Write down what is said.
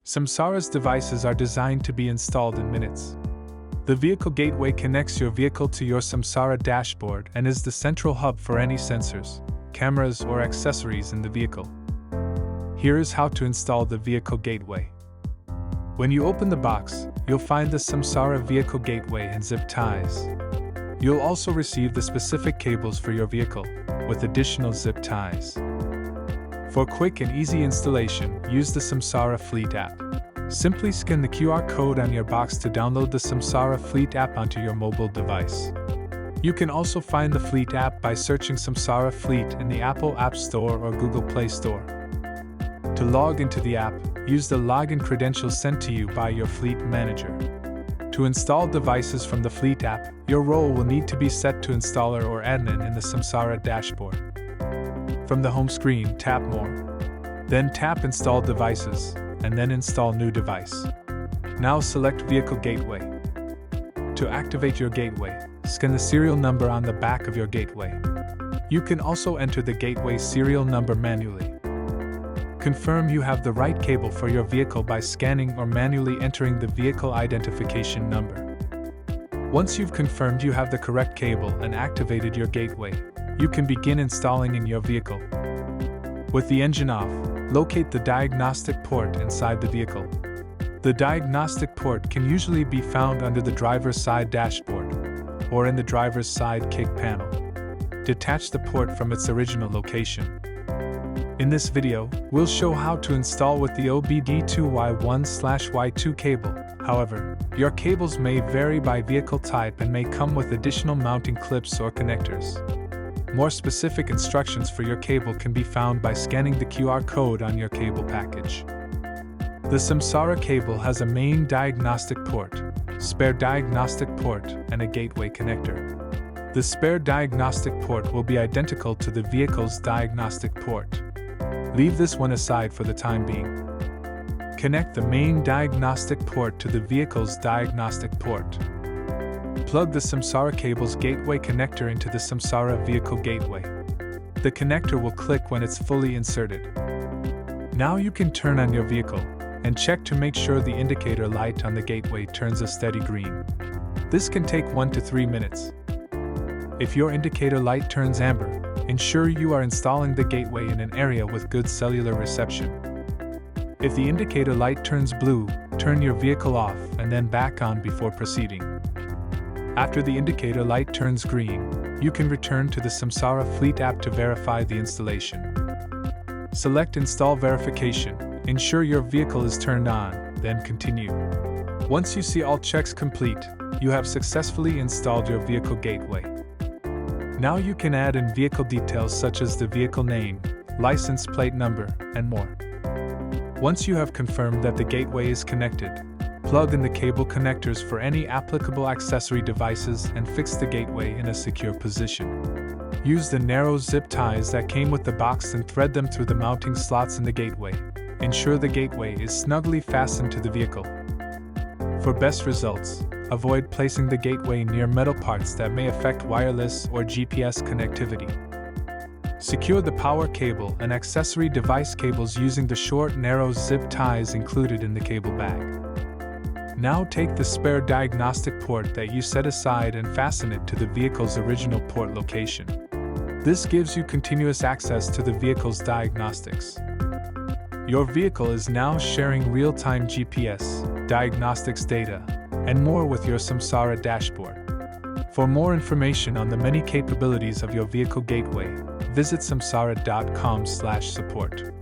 Samsara's devices are designed to be installed in minutes. The vehicle gateway connects your vehicle to your Samsara dashboard and is the central hub for any sensors, cameras, or accessories in the vehicle. Here is how to install the vehicle gateway. When you open the box, you'll find the Samsara vehicle gateway and zip ties. You'll also receive the specific cables for your vehicle, with additional zip ties. For quick and easy installation, use the Samsara Fleet app. Simply scan the QR code on your box to download the Samsara Fleet app onto your mobile device. You can also find the Fleet app by searching Samsara Fleet in the Apple App Store or Google Play Store. To log into the app, use the login credentials sent to you by your Fleet Manager. To install devices from the Fleet app, your role will need to be set to installer or admin in the Samsara dashboard. From the home screen, tap More. Then tap Install Devices, and then Install New Device. Now select Vehicle Gateway. To activate your gateway, scan the serial number on the back of your gateway. You can also enter the gateway serial number manually. Confirm you have the right cable for your vehicle by scanning or manually entering the vehicle identification number. Once you've confirmed you have the correct cable and activated your gateway, you can begin installing in your vehicle. With the engine off, locate the diagnostic port inside the vehicle. The diagnostic port can usually be found under the driver's side dashboard or in the driver's side kick panel. Detach the port from its original location. In this video, we'll show how to install with the OBD2Y1/Y2 cable. However, your cables may vary by vehicle type and may come with additional mounting clips or connectors. More specific instructions for your cable can be found by scanning the QR code on your cable package. The Samsara cable has a main diagnostic port, spare diagnostic port, and a gateway connector. The spare diagnostic port will be identical to the vehicle's diagnostic port. Leave this one aside for the time being. Connect the main diagnostic port to the vehicle's diagnostic port. Plug the Samsara cable's gateway connector into the Samsara vehicle gateway. The connector will click when it's fully inserted. Now you can turn on your vehicle and check to make sure the indicator light on the gateway turns a steady green. This can take 1 to 3 minutes. If your indicator light turns amber, ensure you are installing the gateway in an area with good cellular reception. If the indicator light turns blue, turn your vehicle off and then back on before proceeding. After the indicator light turns green, you can return to the Samsara Fleet app to verify the installation. Select Install Verification, ensure your vehicle is turned on, then continue. Once you see all checks complete, you have successfully installed your vehicle gateway. Now you can add in vehicle details such as the vehicle name, license plate number, and more. Once you have confirmed that the gateway is connected, plug in the cable connectors for any applicable accessory devices and fix the gateway in a secure position. Use the narrow zip ties that came with the box and thread them through the mounting slots in the gateway. Ensure the gateway is snugly fastened to the vehicle. For best results, avoid placing the gateway near metal parts that may affect wireless or GPS connectivity. Secure the power cable and accessory device cables using the short, narrow zip ties included in the cable bag. Now take the spare diagnostic port that you set aside and fasten it to the vehicle's original port location. This gives you continuous access to the vehicle's diagnostics. Your vehicle is now sharing real-time GPS, diagnostics data, and more with your Samsara dashboard. For more information on the many capabilities of your vehicle gateway, visit samsara.com/support.